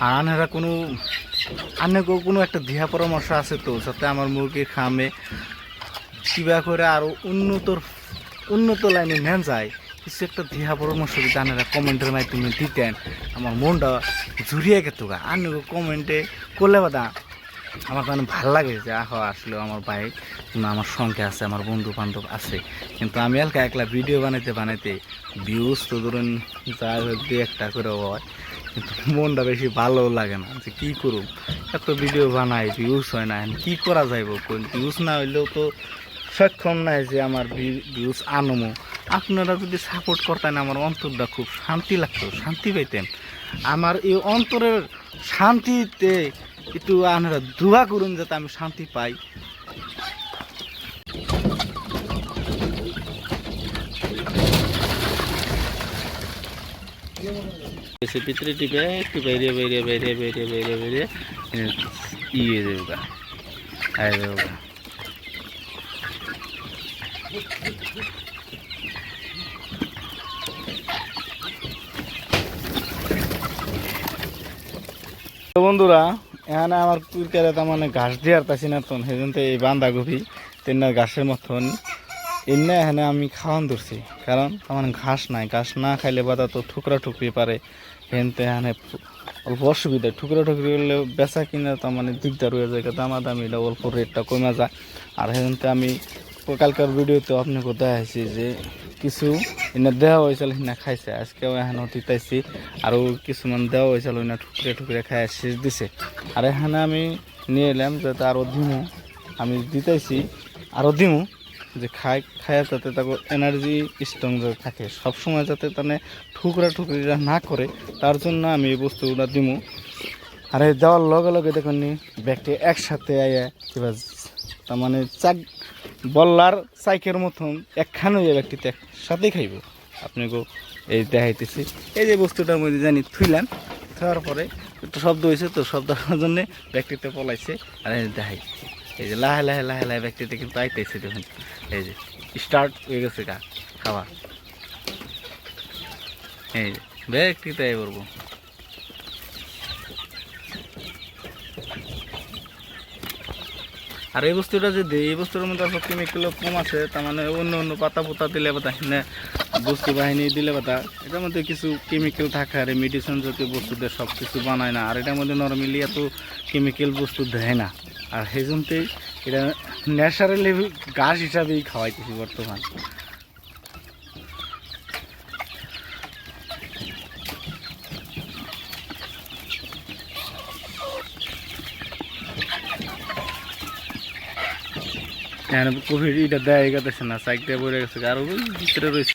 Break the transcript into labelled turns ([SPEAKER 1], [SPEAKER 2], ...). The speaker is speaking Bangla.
[SPEAKER 1] আর আনারা কোনো আনেকেও কোনো একটা দিহা পরামর্শ আছে তো যাতে আমার মুরগির খামে কিবা করে আরও উন্নত লাইনে নেন যায়, কিছু একটা দিহা পরামর্শ যদি আনারা কমেন্টের মাধ্যমে দিতেন আমার মনটা জুড়িয়ে গেত গা। আনেকে কমেন্টে করলে বাদা আমার কারণে ভালো লাগে যে আসলে আমার ভাই আমার সঙ্গে আছে, আমার বন্ধু বান্ধব আছে। কিন্তু আমি একলা একলা ভিডিও বানাইতে ভিউজ তো ধরুন যা দু একটা করে হয়, কিন্তু মনটা বেশি ভালো লাগে না যে কী করুম, এত ভিডিও বানাই ভিউজ হয় না, কি করা যাইব, ভিউজ না হইলেও তো সক্ষম নাই যে আমার ভিউজ আনমো। আপনারা যদি সাপোর্ট করতেন আমার অন্তরটা খুব শান্তি লাগতো, শান্তি পাইতেন। আমার এই অন্তরের শান্তিতে একটু আপনারা দোয়া করুন যাতে আমি শান্তি পাই। ভিতরে টিপে একটু বাইরে ইয়ে দেবে গা, বন্ধুরা এখানে আমার কুরকারে তার মানে ঘাস দিয়ে পাইছি না, তো সেই জন্য এই বাঁধাকপি তেনা ঘাসের মতন এনে এখানে আমি খাওয়ান ধরছি, কারণ আমার ঘাস নাই, ঘাস না খাইলে বাদা তো ঠুকরা ঠুকরি পারে, হেনতে এখানে অল্প অসুবিধা, ঠুকরা ঠুকরি হলে বেচা কিনা তার মানে দিকদার হয়ে যায়, দামাদামিটা অল্প রেটটা কমে যায়। আর হেনতে আমি কালকার ভিডিওতে আপনাকে দেখাইছি যে কিছু এনে দেওয়া হয়েছিল না খাইছে, আজকেও এখানে দিতেছি আরও কিছুমান দেওয়া হয়েছিল না ঠুকরে খাই শেষ দিছে। আর এখানে আমি নিয়ে এলাম যাতে আরও দিমু, আমি দিতেছি আরও দিমু যে খায় যাতে তাকে এনার্জি স্ট্রং থাকে সবসময়, যাতে তাহলে ঠুকরা ঠুকরিরা না করে, তার জন্য আমি এই বস্তুগুলো দিমু। আর এই দেওয়ার লগে লগে দেখুন ব্যাগটি একসাথে আয়া কিবা তার মানে বল্লার চাইকের মতন একখান হয়ে ব্যক্তিতে একসাথেই খাইব। আপনাকেও এই দেখাইতেছি, এই যে বস্তুটার মধ্যে জানি থুইলাম, থোয়ার পরে একটু শব্দ হয়েছে তো শব্দের জন্যে ব্যক্তিতে পলাইছে। আর এই দেখাই এই যে লাহে লাহে লাহে লাহে ব্যক্তিতে কিন্তু আইতেছে, দেখুন এই যে স্টার্ট হয়ে গেছে গা খাওয়া, এই যে ব্যক্তিতে করবো। আর এই বস্তুটা যে দিই, এই বস্তুর মধ্যে অল্প কেমিক্যালও কম আছে, তার মানে অন্য পাতা পোতা দিলে বা না বস্তু বাহিনী দিলে বা এটার মধ্যে কিছু কেমিক্যাল থাকে, আর মেডিসিন জাতীয় বস্তু দিয়ে সব কিছু বানায় না, আর এটার মধ্যে নর্মালি এত কেমিক্যাল বস্তু দেয় না। আর সেই জন্যই এটা ন্যাচারালি ঘাস হিসাবেই খাওয়াইতেছি বর্তমান। কোভিড এটা দেয় গেছে না, সাইড দিয়ে পড়ে গেছে, আরো ভিতরে রয়েছে।